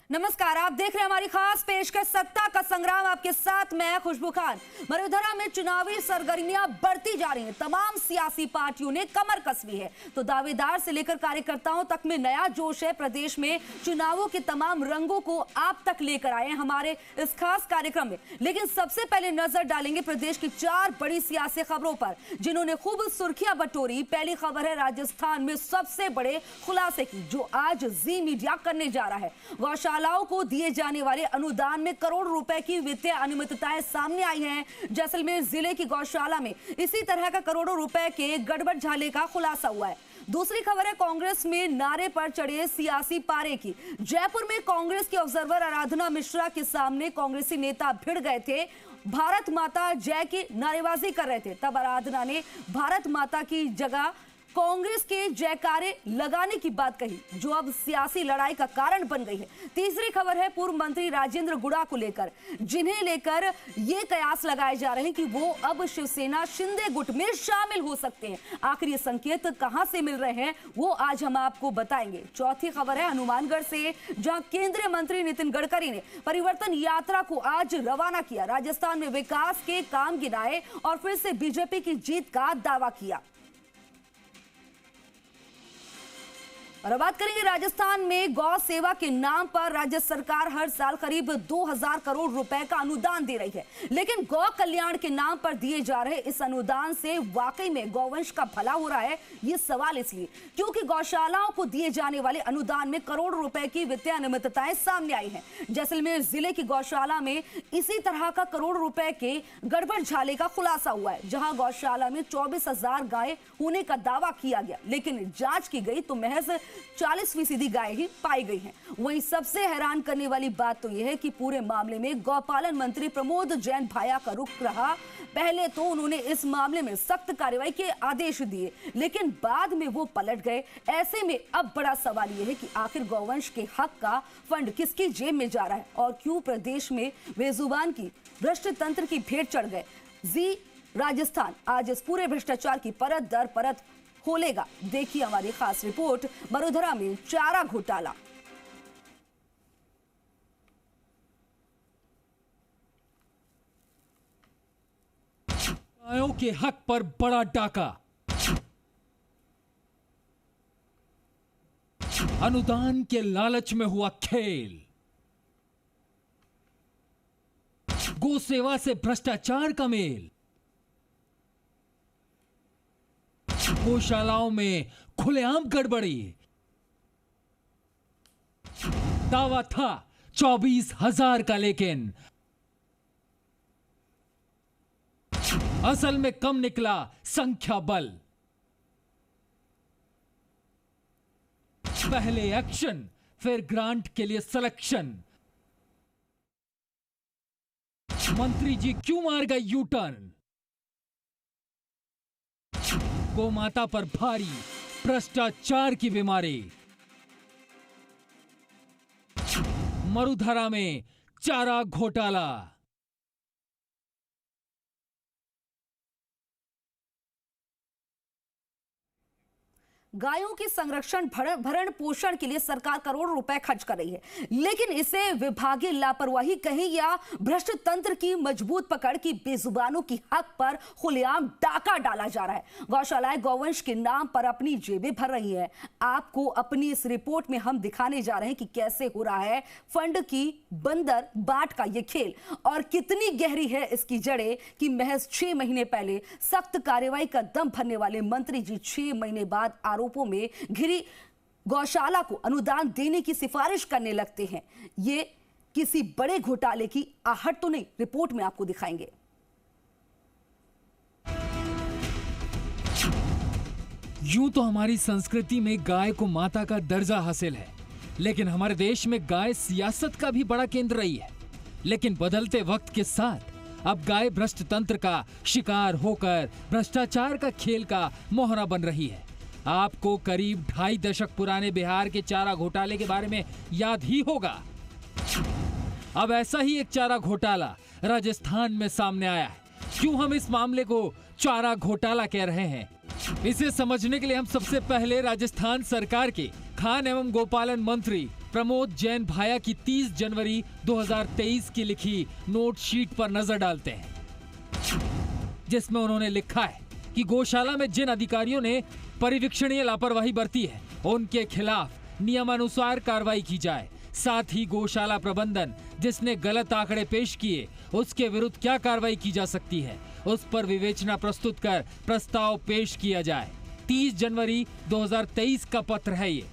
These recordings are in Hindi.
नमस्कार, आप देख रहे हैं हमारी खास पेशकश सत्ता का संग्राम। आपके साथ मैं खुशबू खान। मरुधरा में चुनावी सरगर्मियां बढ़ती जा रही हैं। तमाम सियासी पार्टियों ने कमर कसी है तो दावेदार से लेकर कार्यकर्ताओं तक में नया जोश है। प्रदेश में चुनावों के तमाम रंगों को आप तक लेकर आए हैं हमारे इस खास कार्यक्रम में। लेकिन सबसे पहले नजर डालेंगे प्रदेश की 4 बड़ी सियासी खबरों पर जिन्होंने खूब सुर्खियां बटोरी। पहली खबर है राजस्थान में सबसे बड़े खुलासे की, जो आज जी मीडिया करने जा रहा है। गौशालाओं को दिए जाने वाले अनुदान में करोड़ रुपए की वित्तीय अनियमितताएं सामने आई हैं। जैसलमेर जिले की गौशाला में इसी तरह का करोड़ों रुपए के गड़बड़ झाले का खुलासा हुआ है। दूसरी खबर है कांग्रेस में नारे पर चढ़े सियासी पारे की। जयपुर में कांग्रेस की ऑब्जर्वर आराधना मिश्रा के सामने कांग्रेसी नेता भिड़ गए थे। भारत माता जय की नारेबाजी कर रहे थे। तब आराधना ने भारत माता की जगह कांग्रेस के जयकारे लगाने की बात कही, जो अब सियासी लड़ाई का कारण बन गई है। तीसरी खबर है पूर्व मंत्री राजेंद्र गुड़ा को लेकर, जिन्हें लेकर ये कयास लगाए जा रहे हैं कि वो अब शिवसेना शिंदे गुट में शामिल हो सकते हैं। आखिर ये संकेत कहां से मिल रहे हैं वो आज हम आपको बताएंगे। चौथी खबर है हनुमानगढ़ से, जहां केंद्रीय मंत्री नितिन गडकरी ने परिवर्तन यात्रा को आज रवाना किया। राजस्थान में विकास के काम गिनाए और फिर से बीजेपी की जीत का दावा किया। और बात करेंगे राजस्थान में गौ सेवा के नाम पर राज्य सरकार हर साल करीब 2000 करोड़ रुपए का अनुदान दे रही है। लेकिन गौ कल्याण के नाम पर दिए जा रहे इस अनुदान से वाकई में गौवंश का भला हो रहा है? ये सवाल इसलिए क्योंकि गौशालाओं को दिए जाने वाले अनुदान में करोड़ रुपए की वित्तीय अनियमितताएं सामने आई हैं। जैसलमेर जिले की गौशाला में इसी तरह का करोड़ रुपए के गड़बड़ झाले का खुलासा हुआ है, जहां गौशाला में 24,000 गाय होने का दावा किया गया, लेकिन जांच की गई तो महज 40% गाय ही पाई गई हैं। वहीं सबसे हैरान करने वाली बात तो यह है कि पूरे मामले में गौपालन मंत्री प्रमोद जैन भाया का रुख रहा। पहले तो उन्होंने इस मामले में सख्त कार्रवाई के आदेश दिए, लेकिन बाद में वो पलट गए। ऐसे में अब बड़ा सवाल यह है कि आखिर गौवंश के हक का फंड किसकी जेब में जा रहा है और क्यों प्रदेश में बेजुबान की भ्रष्ट तंत्र की भेंट चढ़ गए। जी राजस्थान आज इस पूरे भ्रष्टाचार की परत दर परत खोलेगा। देखिए हमारी खास रिपोर्ट, मरुधरा में चारा घोटाला। गायों के हक पर बड़ा डाका। अनुदान के लालच में हुआ खेल। गौ सेवा से भ्रष्टाचार का मेल। गौशालाओं में खुलेआम गड़बड़ी। दावा था 24,000 का, लेकिन असल में कम निकला संख्या बल। पहले एक्शन, फिर ग्रांट के लिए सिलेक्शन। मंत्री जी क्यों मार गए यू टर्न? गौ माता पर भारी भ्रष्टाचार की बीमारी। मरुधरा में चारा घोटाला। गायों की संरक्षण भरण पोषण के लिए सरकार करोड़ों रुपए खर्च कर रही है, लेकिन इसे विभागीय लापरवाही कहीं या भ्रष्ट तंत्र की मजबूत पकड़ की बेजुबानों की हक पर खुलेआम डाका डाला जा रहा है। गौशालाएं गौवंश के नाम पर अपनी जेबें भर रही हैं। आपको अपनी इस रिपोर्ट में हम दिखाने जा रहे हैं कि कैसे हो रहा है फंड की बंदर बाट का यह खेल और कितनी गहरी है इसकी जड़ें कि महज 6 महीने पहले सख्त कार्रवाई का दम भरने वाले मंत्री जी 6 महीने बाद आरोपों में घिरी गौशाला को अनुदान देने की सिफारिश करने लगते हैं। ये किसी बड़े घोटाले की आहट तो नहीं, रिपोर्ट में आपको दिखाएंगे। यूं तो हमारी संस्कृति में गाय को माता का दर्जा हासिल है, लेकिन हमारे देश में गाय सियासत का भी बड़ा केंद्र रही है। लेकिन बदलते वक्त के साथ अब गाय भ्रष्ट तंत्र का शिकार होकर भ्रष्टाचार का खेल का मोहरा बन रही है। आपको करीब 2.5 दशक पुराने बिहार के चारा घोटाले के बारे में याद ही होगा। अब ऐसा ही एक चारा घोटाला राजस्थान में सामने आया है। क्यों हम इस मामले को चारा घोटाला कह रहे हैं, इसे समझने के लिए हम सबसे पहले राजस्थान सरकार के खान एवं गोपालन मंत्री प्रमोद जैन भाया की 30 जनवरी 2023 की लिखी नोट शीट पर नजर डालते हैं, जिसमें उन्होंने लिखा है कि गौशाला में जिन अधिकारियों ने परिवीक्षणीय लापरवाही बरती है उनके खिलाफ नियमानुसार कार्रवाई की जाए। साथ ही गौशाला प्रबंधन जिसने गलत आंकड़े पेश किए उसके विरुद्ध क्या कार्रवाई की जा सकती है, उस पर विवेचना प्रस्तुत कर प्रस्ताव पेश किया जाए। 30 जनवरी 2023 का पत्र है ये।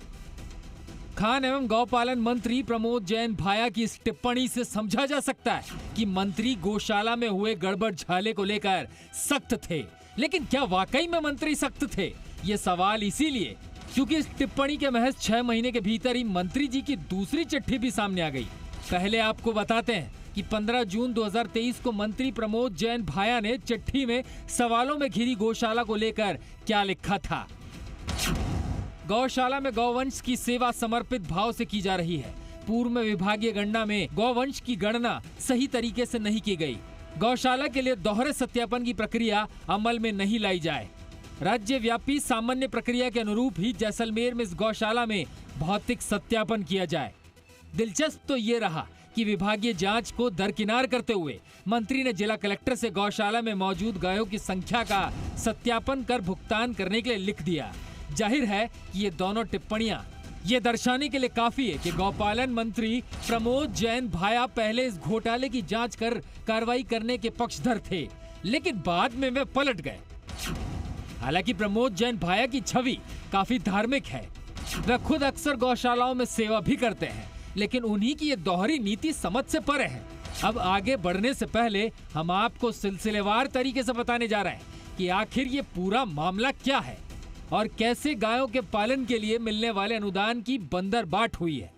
खान एवं गौपालन मंत्री प्रमोद जैन भाया की इस टिप्पणी से समझा जा सकता है कि मंत्री गौशाला में हुए गड़बड़ झाले को लेकर सख्त थे, लेकिन क्या वाकई में मंत्री सख्त थे? ये सवाल इसीलिए क्योंकि इस टिप्पणी के महज 6 महीने के भीतर ही मंत्री जी की दूसरी चिट्ठी भी सामने आ गई। पहले आपको बताते हैं कि 15 जून 2023 को मंत्री प्रमोद जैन भाया ने चिट्ठी में सवालों में घिरी गौशाला को लेकर क्या लिखा था। गौशाला में गौवंश की सेवा समर्पित भाव से की जा रही है। पूर्व में विभागीय गणना में गौवंश की गणना सही तरीके से नहीं की गई। गौशाला के लिए दोहरे सत्यापन की प्रक्रिया अमल में नहीं लाई जाए। राज्य व्यापी सामान्य प्रक्रिया के अनुरूप ही जैसलमेर में इस गौशाला में भौतिक सत्यापन किया जाए। दिलचस्प तो ये रहा कि विभागीय जांच को दरकिनार करते हुए मंत्री ने जिला कलेक्टर से गौशाला में मौजूद गायों की संख्या का सत्यापन कर भुगतान करने के लिए लिख दिया। जाहिर है कि ये दोनों टिप्पणियां ये दर्शाने के लिए काफी है कि गौपालन मंत्री प्रमोद जैन भाया पहले इस घोटाले की जांच कर कार्रवाई करने के पक्षधर थे, लेकिन बाद में वे पलट गए। हालांकि प्रमोद जैन भाया की छवि काफी धार्मिक है। वे खुद अक्सर गौशालाओं में सेवा भी करते हैं, लेकिन उन्हीं की ये दोहरी नीति समझ से परे है। अब आगे बढ़ने से पहले हम आपको सिलसिलेवार तरीके से बताने जा रहे हैं कि आखिर ये पूरा मामला क्या है और कैसे गायों के पालन के लिए मिलने वाले अनुदान की बंदरबाट हुई है।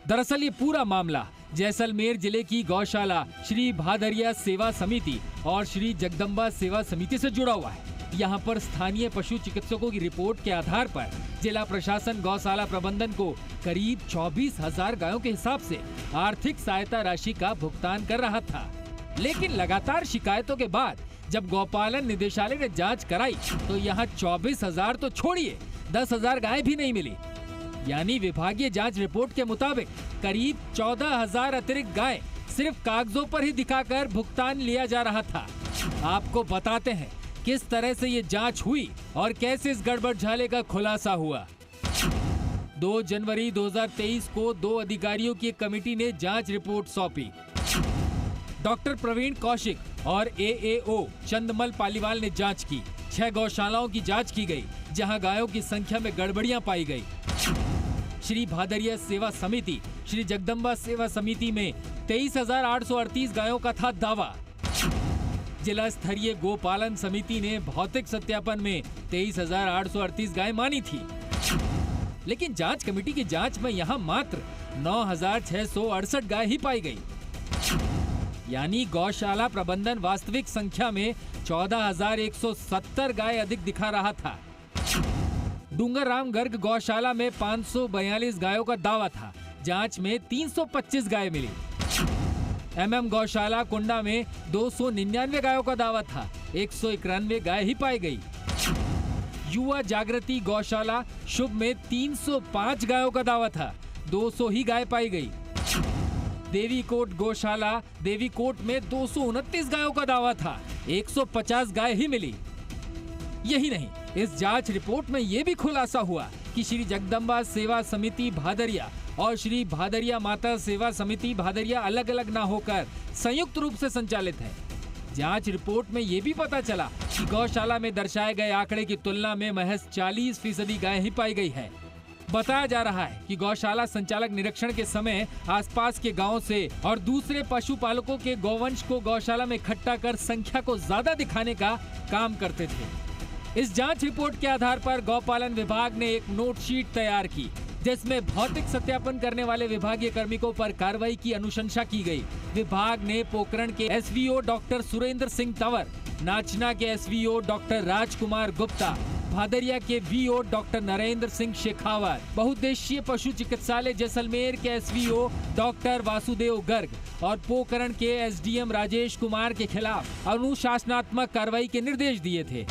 दरअसल ये पूरा मामला जैसलमेर जिले की गौशाला श्री भादरिया सेवा समिति और श्री जगदम्बा सेवा समिति से जुड़ा हुआ है। यहाँ पर स्थानीय पशु चिकित्सकों की रिपोर्ट के आधार पर जिला प्रशासन गौशाला प्रबंधन को करीब 24,000 गायों के हिसाब से आर्थिक सहायता राशि का भुगतान कर रहा था। लेकिन लगातार शिकायतों के बाद जब गौपालन निदेशालय ने जांच कराई तो यहाँ 24,000 तो छोड़िए 10,000 गाय भी नहीं मिली। यानी विभागीय जांच रिपोर्ट के मुताबिक करीब 14,000 अतिरिक्त गाय सिर्फ कागजों पर ही दिखाकर भुगतान लिया जा रहा था। आपको बताते हैं किस तरह से ये जांच हुई और कैसे इस गड़बड़ झाले का खुलासा हुआ। 2 जनवरी 2023 को 2 अधिकारियों की एक कमेटी ने जांच रिपोर्ट सौंपी। डॉक्टर प्रवीण कौशिक और AAO चंदमल पालीवाल ने जांच की। 6 गौशालाओं की जांच की गई जहां गायों की संख्या में गड़बड़ियां पाई गई। श्री भादरिया सेवा समिति, श्री जगदम्बा सेवा समिति में 23,838 गायों का था दावा। जिला स्तरीय गोपालन समिति ने भौतिक सत्यापन में 23,838 गाय मानी थी, लेकिन जांच कमेटी की जांच में यहां मात्र 9,668 गाय ही पाई गई। यानी गौशाला प्रबंधन वास्तविक संख्या में 14,170 गाय अधिक दिखा रहा था। डूंगरराम गर्ग गौशाला में 542 गायों का दावा था, जांच में 325 गाय मिली। MM गौशाला कुंडा में 299 गायों का दावा था, 191 गाय ही पाई गई। युवा जागृति गौशाला शुभ में 305 गायों का दावा था, 200 ही गाय पाई गई। देवीकोट गौशाला देवीकोट में 229 गायों का दावा था, 150 गाय ही मिली। यही नहीं, इस जांच रिपोर्ट में यह भी खुलासा हुआ कि श्री जगदम्बा सेवा समिति भादरिया और श्री भादरिया माता सेवा समिति भादरिया अलग अलग ना होकर संयुक्त रूप से संचालित है। जांच रिपोर्ट में यह भी पता चला कि गौशाला में दर्शाए गए आंकड़े की तुलना में महज 40% गाय ही पाई गई है। बताया जा रहा है कि गौशाला संचालक निरीक्षण के समय आसपास के गांवों से और दूसरे पशुपालकों के गौवंश को गौशाला में इकट्ठा कर संख्या को ज्यादा दिखाने का काम करते थे। इस जांच रिपोर्ट के आधार पर गौपालन विभाग ने एक नोट शीट तैयार की, जिसमें भौतिक सत्यापन करने वाले विभागीय कार्मिकों पर कार्रवाई की अनुशंसा की गई। विभाग ने पोखरण के SVO डॉक्टर सुरेंद्र सिंह तंवर, नाचना के SVO डॉक्टर राजकुमार गुप्ता, भादरिया के VO डॉक्टर नरेंद्र सिंह शेखावत, बहुउद्देशीय पशु चिकित्सालय जैसलमेर के SVO डॉक्टर वासुदेव गर्ग और पोखरण के SDM राजेश कुमार के खिलाफ अनुशासनात्मक कार्रवाई के निर्देश दिए थे।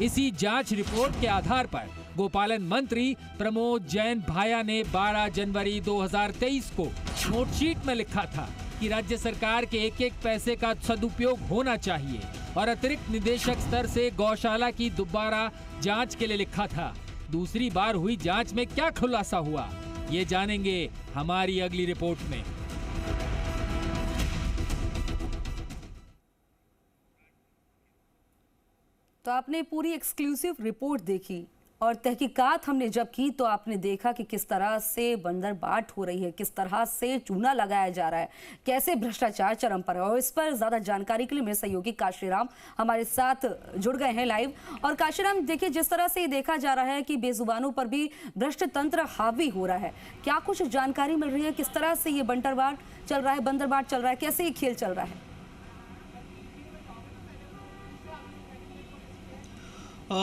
इसी जांच रिपोर्ट के आधार पर गोपालन मंत्री प्रमोद जैन भाया ने 12 जनवरी 2023 को नोटशीट में लिखा था कि राज्य सरकार के एक एक पैसे का सदुपयोग होना चाहिए और अतिरिक्त निदेशक स्तर से गौशाला की दोबारा जांच के लिए लिखा था। दूसरी बार हुई जांच में क्या खुलासा हुआ, ये जानेंगे हमारी अगली रिपोर्ट में। तो आपने पूरी एक्सक्लूसिव रिपोर्ट देखी और तहकीकात हमने जब की तो आपने देखा कि किस तरह से बंदरबाट हो रही है, किस तरह से चूना लगाया जा रहा है, कैसे भ्रष्टाचार चरम पर है। और इस पर ज्यादा जानकारी के लिए मेरे सहयोगी काशीराम हमारे साथ जुड़ गए हैं लाइव। और काशीराम, देखिए जिस तरह से ये देखा जा रहा है कि बेजुबानों पर भी भ्रष्ट तंत्र हावी हो रहा है, क्या कुछ जानकारी मिल रही है किस तरह से ये बंदरबाट चल रहा है, कैसे ये खेल चल रहा है?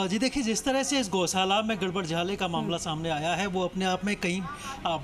जी देखिए, जिस तरह से इस गौशाला में गड़बड़ झाले का मामला सामने आया है वो अपने आप में कई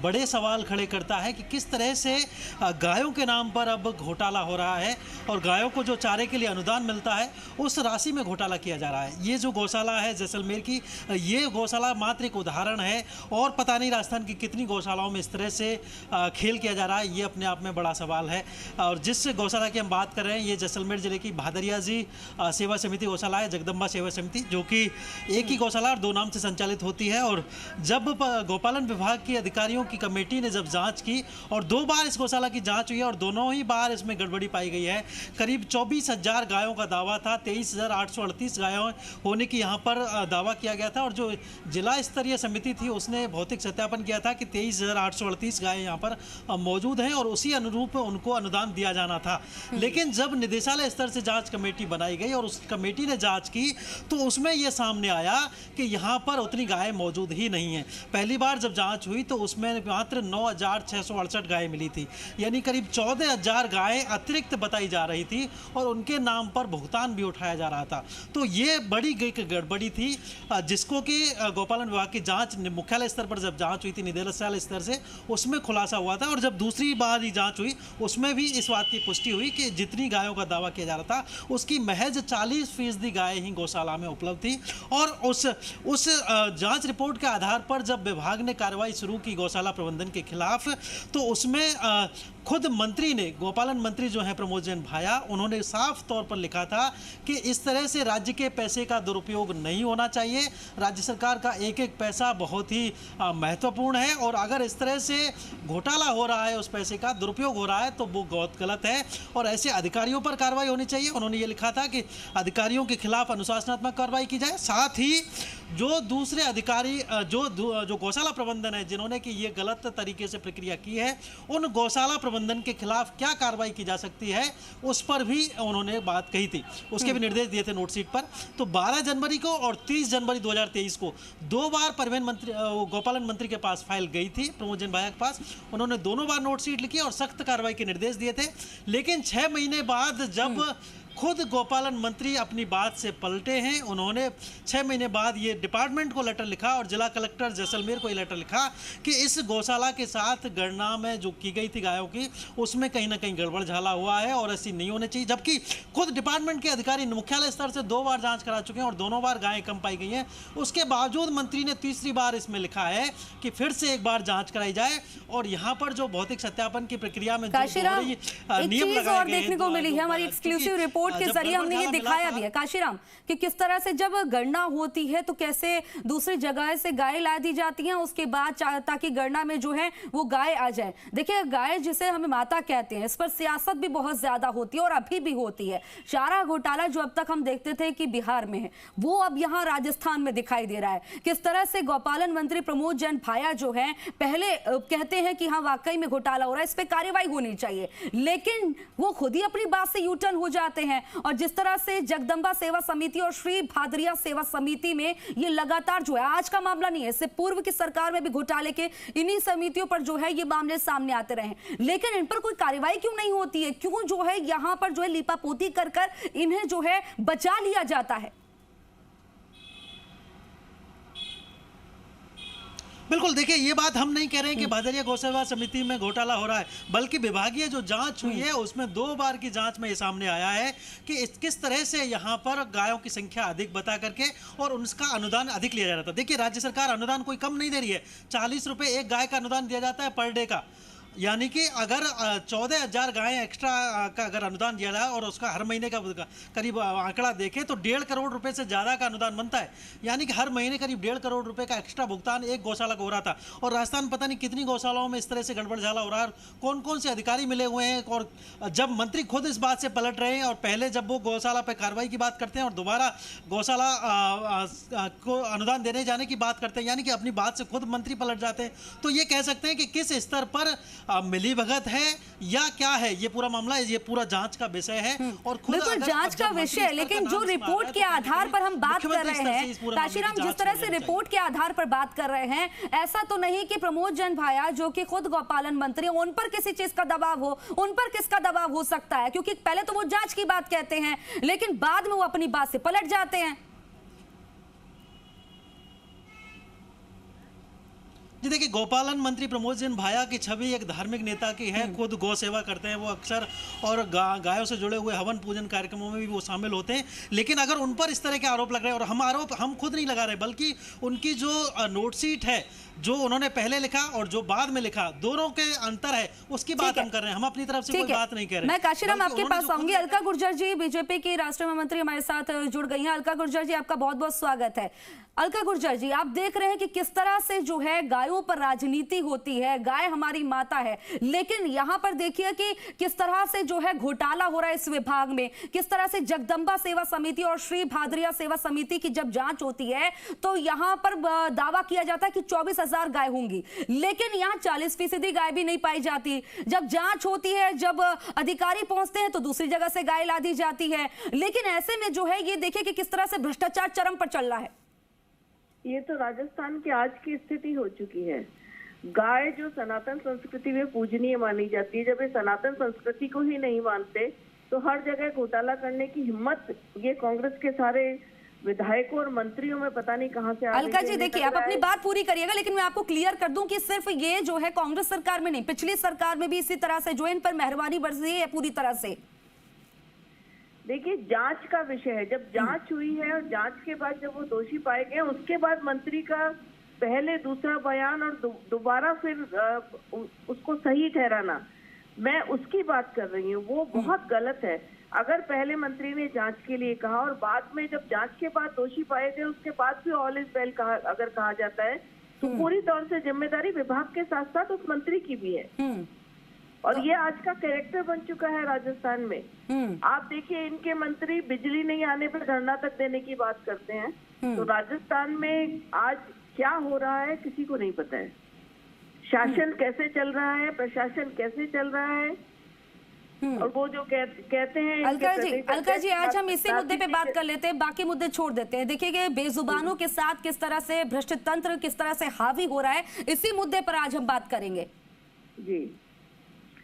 बड़े सवाल खड़े करता है कि किस तरह से गायों के नाम पर अब घोटाला हो रहा है और गायों को जो चारे के लिए अनुदान मिलता है उस राशि में घोटाला किया जा रहा है। ये जो गौशाला है जैसलमेर की, ये गौशाला मात्र एक उदाहरण है और पता नहीं राजस्थान की कितनी गौशालाओं में इस तरह से खेल किया जा रहा है, ये अपने आप में बड़ा सवाल है। और जिस गौशाला की हम बात कर रहे हैं ये जैसलमेर जिले की भादरिया जी सेवा समिति गौशाला है, जगदम्बा सेवा समिति, जो कि एक ही गौशाला और 2 नाम से संचालित होती है। और जब गौपालन विभाग के अधिकारियों की कमेटी ने जब जांच की और 2 बार इस गौशाला की जांच हुई है और दोनों ही बार इसमें गड़बड़ी पाई गई है। करीब 24,000 गायों का दावा था, 23,838 गायों होने की यहाँ पर दावा किया गया था और जो जिला स्तरीय समिति थी उसने भौतिक सत्यापन किया था कि 23,838 गायें यहाँ पर मौजूद हैं और उसी अनुरूप उनको अनुदान दिया जाना था। लेकिन जब निदेशालय स्तर से जाँच कमेटी बनाई गई और उस कमेटी ने जाँच की तो उसमें यह सामने आया कि यहाँ पर उतनी गायें मौजूद ही नहीं हैं। पहली बार जब जांच हुई तो उसमें मात्र 9,668 गायें मिली थी, यानी करीब 14,000 गायें अतिरिक्त बताई जा रही थी और उनके नाम पर भुगतान भी उठाया जा रहा था। तो ये बड़ी गड़बड़ी थी जिसको कि गौपालन विभाग की जांच मुख्यालय स्तर पर जब जांच हुई थी निदेशालय स्तर से, उसमें खुलासा हुआ था। और जब दूसरी बार ही जांच हुई उसमें भी इस बात की पुष्टि हुई कि जितनी गायों का दावा किया जा रहा था उसकी महज 40% गायें ही गौशाला में उपलब्ध थी। और उस जांच रिपोर्ट के आधार पर जब विभाग ने कार्रवाई शुरू की गौशाला प्रबंधन के खिलाफ तो उसमें खुद मंत्री ने, गोपालन मंत्री जो हैं प्रमोद जैन भाया, उन्होंने साफ तौर पर लिखा था कि इस तरह से राज्य के पैसे का दुरुपयोग नहीं होना चाहिए। राज्य सरकार का एक एक पैसा बहुत ही महत्वपूर्ण है और अगर इस तरह से घोटाला हो रहा है, उस पैसे का दुरुपयोग हो रहा है तो वो बहुत गलत है और ऐसे अधिकारियों पर कार्रवाई होनी चाहिए। उन्होंने ये लिखा था कि अधिकारियों के खिलाफ अनुशासनात्मक कार्रवाई की जाए। साथ ही जो दूसरे अधिकारी जो गौशाला प्रबंधन है जिन्होंने कि ये गलत तरीके से प्रक्रिया की है, उन गौशाला प्रबंधन के खिलाफ क्या कार्रवाई की जा सकती है उस पर भी उन्होंने बात कही थी, उसके भी निर्देश दिए थे नोटशीट पर। तो 12 जनवरी को और 30 जनवरी 2023 को 2 बार परिवहन मंत्री गोपालन मंत्री के पास फाइल गई थी, प्रमोद जैन भाया के पास। उन्होंने दोनों बार नोटशीट लिखी और सख्त कार्रवाई के निर्देश दिए थे। लेकिन 6 महीने बाद जब खुद गोपालन मंत्री अपनी बात से पलटे हैं, उन्होंने 6 महीने बाद ये डिपार्टमेंट को लेटर लिखा और जिला कलेक्टर जैसलमेर को ये लेटर लिखा कि इस गौशाला के साथ गणना में जो की गई थी गायों की उसमें कहीं ना कहीं गड़बड़ झाला हुआ है और ऐसी नहीं होनी चाहिए। जबकि खुद डिपार्टमेंट के अधिकारी मुख्यालय स्तर से 2 बार जांच करा चुके हैं और दोनों बार गायें कम पाई गई हैं। उसके बावजूद मंत्री ने तीसरी बार इसमें लिखा है कि फिर से एक बार जाँच कराई जाए और यहाँ पर जो भौतिक सत्यापन की प्रक्रिया में नियम लगाए गए देखने को मिली है। हमारी एक्सक्लूसिव रिपोर्ट के जरिए हमने ये दिखाया भी है काशीराम कि किस तरह से जब गणना होती है तो कैसे दूसरी जगह से गाय ला दी जाती हैं उसके बाद ताकि गणना में जो है वो गाय आ जाए। देखिए गाय जिसे हमें माता कहते हैं, इस पर सियासत भी बहुत ज्यादा होती है और अभी भी होती है। चारा घोटाला जो अब तक हम देखते थे कि बिहार में है वो अब यहाँ राजस्थान में दिखाई दे रहा है। किस तरह से गौपालन मंत्री प्रमोद जैन भाया जो है पहले कहते हैं कि हाँ वाकई में घोटाला हो रहा है, इस पर कार्रवाई होनी चाहिए, लेकिन वो खुद ही अपनी बात से यूटर्न हो जाते हैं। और जिस तरह से जगदम्बा सेवा समिति और श्री भादरिया सेवा समिति में ये लगातार जो है आज का मामला नहीं है, इससे पूर्व की सरकार में भी घोटाले के इन्हीं समितियों पर जो है ये मामले सामने आते रहे, लेकिन इन पर कोई कार्रवाई क्यों नहीं होती है? क्यों जो है यहां पर जो है लीपापोती कर इन्हें जो है बचा लिया जाता है? बिल्कुल, देखिए ये बात हम नहीं कह रहे हैं कि भादरिया गौसेवा समिति में घोटाला हो रहा है, बल्कि विभागीय जो जांच हुई है उसमें 2 बार की जांच में ये सामने आया है कि किस तरह से यहाँ पर गायों की संख्या अधिक बता करके और उनका अनुदान अधिक लिया जा रहा था। देखिए राज्य सरकार अनुदान कोई कम नहीं दे रही है, 40 रुपये एक गाय का अनुदान दिया जाता है पर डे का, यानी कि अगर 14,000 गायें एक्स्ट्रा का अगर अनुदान दिया जाए और उसका हर महीने का करीब आंकड़ा देखें तो 1.5 करोड़ रुपए से ज़्यादा का अनुदान बनता है, यानी कि हर महीने करीब 1.5 करोड़ रुपए का एक्स्ट्रा भुगतान एक गौशाला को हो रहा था। और राजस्थान पता नहीं कितनी गौशालाओं में इस तरह से गड़बड़ झाला हो रहा है, कौन कौन से अधिकारी मिले हुए हैं। और जब मंत्री खुद इस बात से पलट रहे हैं और पहले जब वो गौशाला पर कार्रवाई की बात करते हैं और दोबारा गौशाला को अनुदान देने जाने की बात करते हैं, यानी कि अपनी बात से खुद मंत्री पलट जाते हैं, तो ये कह सकते हैं कि किस स्तर पर मिली भगत है या क्या है ये पूरा मामला है, ये पूरा जांच का विषय है। और खुद बिल्कुल जांच का विषय है, लेकिन जो रिपोर्ट के आधार पर हम बात कर रहे हैं काशीराम, जिस तरह से रिपोर्ट के आधार पर बात कर रहे हैं, ऐसा तो नहीं कि प्रमोद जैन भाया जो कि खुद गौपालन मंत्री, उन पर किसी चीज का दबाव हो, उन पर किसका दबाव हो सकता है? क्योंकि पहले तो वो जांच की बात कहते हैं लेकिन बाद में वो अपनी बात से पलट जाते हैं। जी देखिए, गोपालन मंत्री प्रमोद जैन भाया की छवि एक धार्मिक नेता की है, खुद गौ सेवा करते हैं वो अक्सर, और गायों से जुड़े हुए हवन पूजन कार्यक्रमों में भी वो शामिल होते हैं। लेकिन अगर उन पर इस तरह के आरोप लग रहे हैं, और हम खुद नहीं लगा रहे, बल्कि उनकी जो नोटशीट है, जो उन्होंने पहले लिखा और जो बाद में लिखा, दोनों के अंतर है, उसकी बात हम कर रहे हैं, हम अपनी तरफ से कोई बात नहीं कह रहे। मैं काशीराम आपके पास आऊंगी। अलका गुर्जर जी बीजेपी की राष्ट्रीय महामंत्री हमारे साथ जुड़ गई हैं। अलका गुर्जर जी, आपका बहुत बहुत स्वागत है। अलका गुर्जर जी, आप देख रहे हैं कि किस तरह से जो है गायों पर राजनीति होती है, गाय हमारी माता है, लेकिन यहाँ पर देखिए कि किस तरह से जो है घोटाला हो रहा है इस विभाग में, किस तरह से जगदम्बा सेवा समिति और श्री भादरिया सेवा समिति की जब जांच होती है तो यहाँ पर दावा किया जाता है कि 24,000 गाय होंगी, लेकिन यहाँ 40% गाय भी नहीं पाई जाती। जब जांच होती है, जब अधिकारी पहुंचते हैं तो दूसरी जगह से गाय ला दी जाती है। लेकिन ऐसे में जो है ये देखिए कि किस तरह से भ्रष्टाचार चरम पर चल रहा है। ये तो राजस्थान की आज की स्थिति हो चुकी है। गाय जो सनातन संस्कृति में पूजनीय मानी जाती है, जब ये सनातन संस्कृति को ही नहीं मानते तो हर जगह घोटाला करने की हिम्मत ये कांग्रेस के सारे विधायकों और मंत्रियों में पता नहीं कहां से आ रही है। अलका जी देखिए, आप अपनी बात पूरी करिएगा, लेकिन मैं आपको क्लियर कर दूं कि सिर्फ ये जो है कांग्रेस सरकार में नहीं, पिछली सरकार में भी इसी तरह से जो इन पर मेहरबानी बरसी है पूरी तरह से। देखिए, जांच का विषय है। जब जांच हुई है और जांच के बाद जब वो दोषी पाए गए, उसके बाद मंत्री का पहले दूसरा बयान और दोबारा फिर उसको सही ठहराना, मैं उसकी बात कर रही हूँ, वो बहुत गलत है। अगर पहले मंत्री ने जांच के लिए कहा और बाद में जब जांच के बाद दोषी पाए गए उसके बाद भी ऑल इज वेल अगर कहा जाता है तो पूरी तौर से जिम्मेदारी विभाग के साथ साथ उस मंत्री की भी है। और ये आज का कैरेक्टर बन चुका है राजस्थान में। आप देखिए, इनके मंत्री बिजली नहीं आने पर धरना तक देने की बात करते हैं। तो राजस्थान में आज क्या हो रहा है किसी को नहीं पता है। शासन कैसे चल रहा है, प्रशासन कैसे चल रहा है, और वो जो कहते हैं। अलका जी आज हम इसी मुद्दे पे बात कर लेते हैं, बाकी मुद्दे छोड़ देते हैं। देखिए कि बेजुबानों के साथ किस तरह से भ्रष्ट तंत्र किस तरह से हावी हो रहा है, इसी मुद्दे पर आज हम बात करेंगे। जी,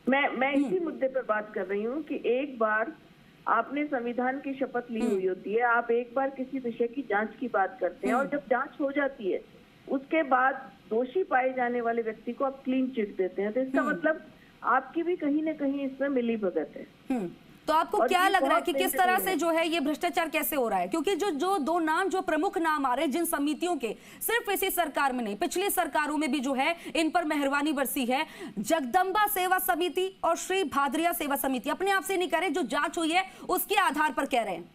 मैं इसी मुद्दे पर बात कर रही हूँ कि एक बार आपने संविधान की शपथ ली हुई होती है, आप एक बार किसी विषय की जांच की बात करते हैं और जब जांच हो जाती है उसके बाद दोषी पाए जाने वाले व्यक्ति को आप क्लीन चिट देते हैं, तो इसका मतलब आपकी भी कहीं ना कहीं इसमें मिली भगत है। तो आपको क्या लग रहा है कि किस तरह से जो है ये भ्रष्टाचार कैसे हो रहा है? क्योंकि जो दो नाम, जो प्रमुख नाम आ रहे हैं जिन समितियों के, सिर्फ इसी सरकार में नहीं पिछली सरकारों में भी जो है इन पर मेहरबानी बरसी है, जगदम्बा सेवा समिति और श्री भादरिया सेवा समिति, अपने आप से नहीं कह रहे, जो जांच हुई है उसके आधार पर कह रहे हैं।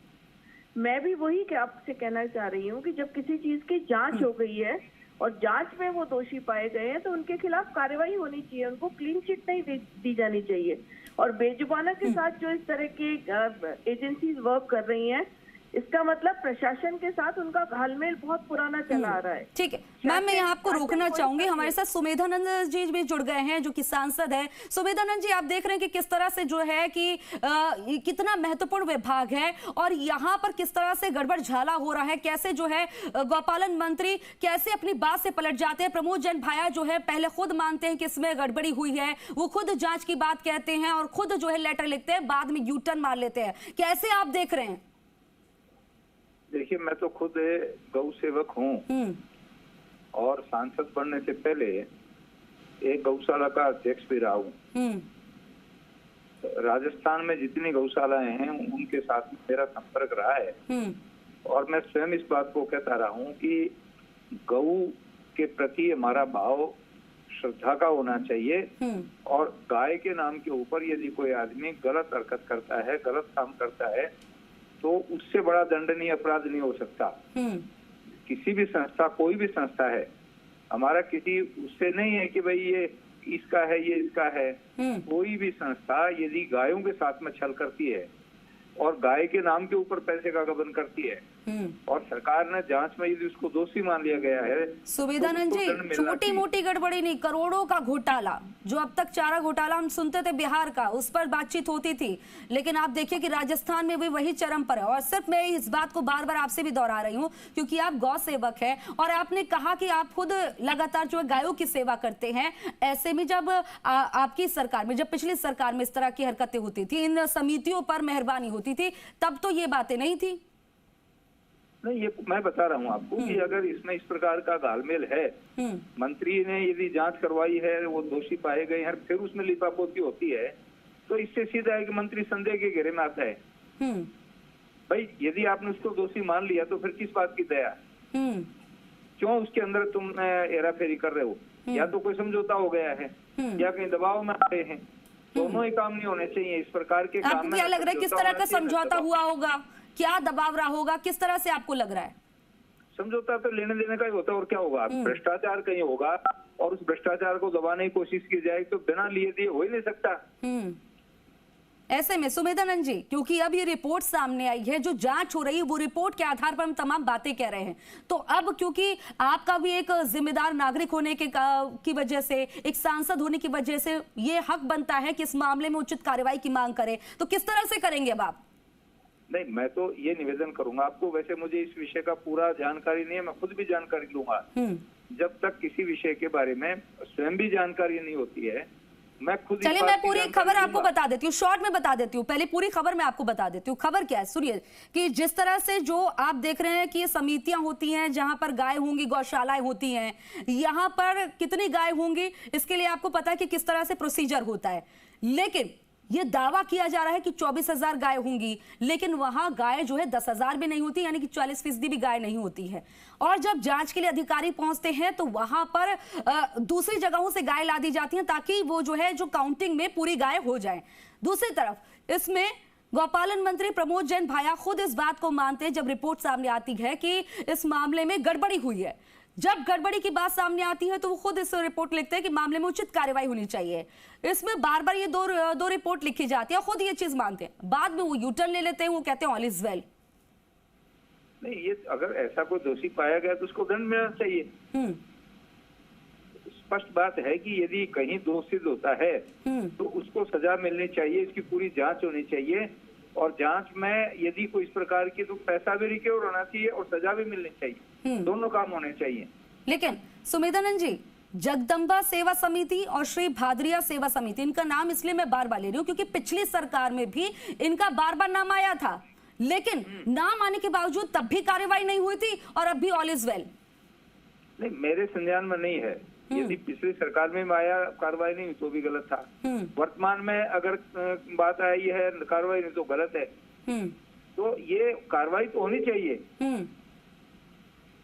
मैं भी वही आपसे कहना चाह रही हूँ कि जब किसी चीज की जांच हो गई है और जांच में वो दोषी पाए गए हैं तो उनके खिलाफ कार्रवाई होनी चाहिए, उनको क्लीन चिट नहीं दी जानी चाहिए। और बेजुबाना के साथ जो इस तरह की एजेंसीज वर्क कर रही हैं, इसका मतलब प्रशासन के साथ उनका घालमेल बहुत पुराना चला आ रहा है। ठीक है मैम, मैं यहाँ आपको रोकना चाहूंगी। हमारे साथ सुमेधानंद जी भी जुड़ गए हैं जो कि सांसद है। सुमेधानंद जी, आप देख रहे हैं कि किस तरह से जो है कि कितना महत्वपूर्ण विभाग है और यहाँ पर किस तरह से गड़बड़ झाला हो रहा है, कैसे जो है गौपालन मंत्री कैसे अपनी बात से पलट जाते हैं। प्रमोद जैन भाया जो है पहले खुद मानते हैं कि इसमें गड़बड़ी हुई है, वो खुद जांच की बात कहते हैं और खुद जो है लेटर लिखते हैं, बाद में यू टर्न मार लेते हैं। कैसे आप देख रहे हैं? देखिए, मैं तो खुद गौ सेवक हूँ और सांसद बनने से पहले एक गौशाला का अध्यक्ष भी रहा हूँ। राजस्थान में जितनी गौशालाएं हैं उनके साथ मेरा संपर्क रहा है और मैं स्वयं इस बात को कहता रहा हूँ कि गऊ के प्रति हमारा भाव श्रद्धा का होना चाहिए और गाय के नाम के ऊपर यदि कोई आदमी गलत हरकत करता है, गलत काम करता है, तो उससे बड़ा दंडनीय अपराध नहीं हो सकता। किसी भी संस्था, कोई भी संस्था है, हमारा किसी उससे नहीं है कि भाई ये इसका है, ये इसका है। कोई भी संस्था यदि गायों के साथ में छल करती है और गाय के नाम के ऊपर पैसे का गबन करती है और सरकार ने जांच में यदि उसको दोषी मान लिया गया है, सुविधानंद जी, छोटी मोटी गड़बड़ी नहीं, करोड़ों का घोटाला, जो अब तक चारा घोटाला हम सुनते थे बिहार का, उस पर बातचीत होती थी, लेकिन आप देखिए कि राजस्थान में भी वही चरम पर है। और सिर्फ मैं इस बात को बार बार आपसे भी दोहरा रही हूँ क्योंकि आप गौ सेवक है और आपने कहा कि आप खुद लगातार जो है गायों की सेवा करते हैं। ऐसे में जब आपकी सरकार में, जब पिछली सरकार में इस तरह की हरकतें होती थी, इन समितियों पर मेहरबानी होती थी, तब तो ये बातें नहीं थी। नहीं, ये मैं बता रहा हूँ आपको कि अगर इसमें इस प्रकार का घालमेल है, मंत्री ने यदि जांच करवाई है, वो दोषी पाए गए हैं, फिर उसमें लिपापोती होती है, तो इससे सीधा है कि मंत्री संदेह के घेरे में आता है। भाई यदि आपने उसको दोषी मान लिया तो फिर किस बात की दया? क्यों उसके अंदर तुम हेराफेरी कर रहे हो? या तो कोई समझौता हो गया है या कहीं दबाव में आ रहे हैं। दोनों ही काम नहीं होने चाहिए इस प्रकार के काम। आपको क्या लग रहा है किस तरह का समझौता हुआ होगा? क्या दबाव रहा होगा? किस तरह से आपको लग रहा है? समझौता तो लेने देने का ही होता है और क्या होगा? भ्रष्टाचार कहीं होगा और उस भ्रष्टाचार को दबाने की कोशिश की जाए तो बिना लिए दिए हो ही नहीं सकता। ऐसे में सुमेधानंद जी, क्योंकि अब ये रिपोर्ट सामने आई है, जो जांच हो रही है वो रिपोर्ट के आधार पर हम तमाम बातें कह रहे हैं, तो अब क्योंकि आपका भी एक जिम्मेदार नागरिक होने की वजह से, एक सांसद होने की वजह से ये हक बनता है कि इस मामले में उचित कार्रवाई की मांग करें, तो किस तरह से करेंगे अब आप? नहीं, मैं तो ये निवेदन करूंगा आपको, वैसे मुझे इस विषय का पूरा जानकारी नहीं है, मैं खुद भी जानकारी लूंगा। जब तक किसी विषय के बारे में स्वयं भी जानकारी नहीं होती है, मैं खुद। चलिए, मैं पूरी खबर आपको बता देती हूँ, शॉर्ट में बता देती हूँ। पहले पूरी खबर मैं आपको बता देती हूँ। खबर क्या है सुनिए, कि जिस तरह से जो आप देख रहे हैं कि ये समितियां होती हैं जहां पर गाय होंगी, गौशालाएं होती हैं, यहाँ पर कितनी गाय होंगी इसके लिए आपको पता है कि किस तरह से प्रोसीजर होता है, लेकिन ये दावा किया जा रहा है कि 24,000 गाय होंगी, लेकिन वहां गाय जो है 10,000 भी नहीं होती, यानी कि 40% भी गाय नहीं होती है। और जब जांच के लिए अधिकारी पहुंचते हैं तो वहां पर दूसरी जगहों से गाय ला दी जाती हैं ताकि वो जो है, जो काउंटिंग में पूरी गाय हो जाए। दूसरी तरफ इसमें गौपालन मंत्री प्रमोद जैन भाया खुद इस बात को मानते हैं जब रिपोर्ट सामने आती है कि इस मामले में गड़बड़ी हुई है। जब गड़बड़ी की बात सामने आती है तो वो खुद इस रिपोर्ट लिखते हैं कि मामले में उचित कार्रवाई होनी चाहिए। इसमें बार बार ये दो रिपोर्ट लिखी जाती है, खुद ये चीज मानते हैं, बाद में वो यूटर्न ले लेते हैं, वो कहते हैं ऑल इज वेल। नहीं, ये अगर ऐसा कोई दोषी पाया गया तो उसको दंड मिलना चाहिए। स्पष्ट बात है कि यदि कहीं दोष सिद्ध होता है तो उसको सजा मिलनी चाहिए, इसकी पूरी जांच होनी चाहिए और जांच में यदि कोई इस प्रकार की, तो पैसा भी रिकवर होना चाहिए और सजा भी मिलनी चाहिए, दोनों काम होने चाहिए। लेकिन सुमेधानंद जी, जगदम्बा सेवा समिति और श्री भादरिया सेवा समिति, इनका नाम इसलिए मैं बार बार ले रही हूँ क्योंकि पिछली सरकार में भी इनका बार बार नाम आया था, लेकिन नाम आने के बावजूद तब भी कार्रवाई नहीं हुई थी और अब भी ऑल इज वेल। नहीं, मेरे संज्ञान में नहीं है। यदि पिछली सरकार में आया कार्रवाई नहीं तो भी गलत था, वर्तमान में अगर बात आई है कार्रवाई नहीं तो गलत है, तो ये कार्रवाई तो होनी चाहिए।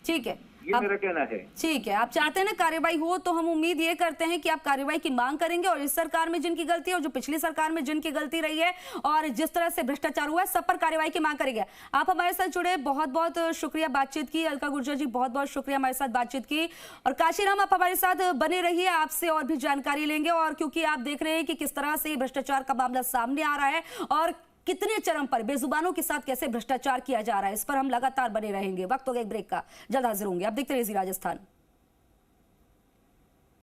ठीक है, ये मेरा कहना है। ठीक है, आप चाहते हैं ना कार्रवाई हो, तो हम उम्मीद ये करते हैं कि आप कार्रवाई की मांग करेंगे और इस सरकार में जिनकी गलती है और जो पिछली सरकार में जिनकी गलती रही है और जिस तरह से भ्रष्टाचार हुआ है, सब पर कार्रवाई की मांग करेंगे। आप हमारे साथ जुड़े, बहुत बहुत शुक्रिया बातचीत की। अलका गुर्जर जी, बहुत बहुत शुक्रिया हमारे साथ बातचीत की। और काशीराम, आप हमारे साथ बने रहिए, आपसे और भी जानकारी लेंगे। और क्योंकि आप देख रहे हैं कि किस तरह से भ्रष्टाचार का मामला सामने आ रहा है और कितने चरम पर बेजुबानों के साथ कैसे भ्रष्टाचार किया जा रहा है, इस पर हम लगातार बने रहेंगे। वक्त हो गया एक ब्रेक का, जल्द हाजिर होंगे। आप देखते रहिए राजस्थान।